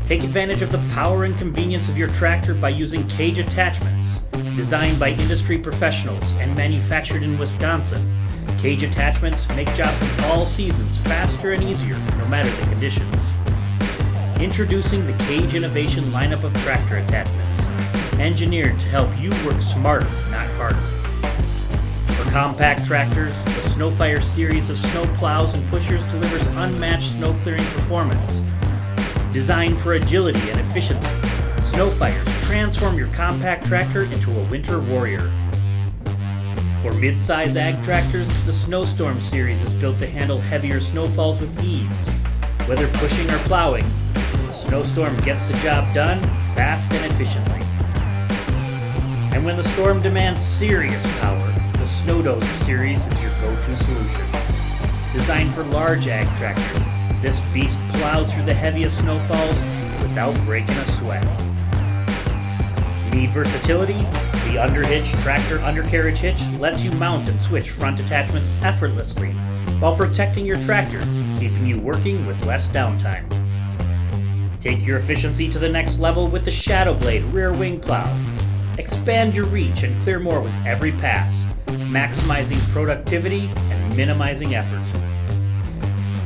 Take advantage of the power and convenience of your tractor by using KAGE attachments. Designed by industry professionals and manufactured in Wisconsin, KAGE attachments make jobs of all seasons faster and easier, no matter the conditions. Introducing the KAGE Innovation lineup of tractor attachments, engineered to help you work smarter, not harder. For compact tractors, the SnowFire Series of snow plows and pushers delivers unmatched snow clearing performance. Designed for agility and efficiency, SnowFires transform your compact tractor into a winter warrior. For mid-size ag tractors, the SnowStorm Series is built to handle heavier snowfalls with ease. Whether pushing or plowing, the SnowStorm gets the job done fast and efficiently. And when the storm demands serious power, the SnowDozer Series is your go-to solution. Designed for large ag tractors, this beast plows through the heaviest snowfalls without breaking a sweat. Need versatility? The underhitch tractor undercarriage hitch lets you mount and switch front attachments effortlessly while protecting your tractor, keeping you working with less downtime. Take your efficiency to the next level with the Shadow Blade rear wing plow. Expand your reach and clear more with every pass, maximizing productivity and minimizing effort.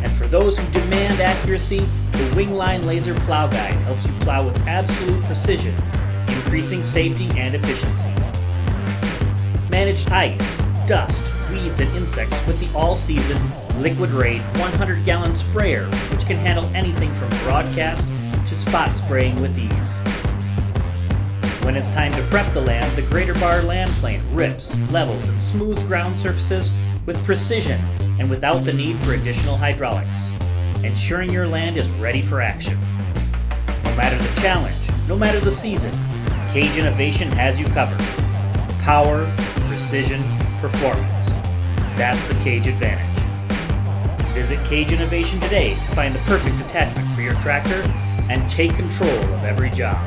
And for those who demand accuracy, the Wingline Laser Plow Guide helps you plow with absolute precision, increasing safety and efficiency. Manage ice, dust, weeds, and insects with the all-season Liquid Rage 100-gallon sprayer, which can handle anything from broadcast to spot spraying with ease. When it's time to prep the land, the Greater Bar Land Plane rips, levels, and smooths ground surfaces with precision and without the need for additional hydraulics, ensuring your land is ready for action. No matter the challenge, no matter the season, KAGE Innovation has you covered. Power, precision, performance. That's the KAGE advantage. Visit KAGE Innovation today to find the perfect attachment for your tractor and take control of every job.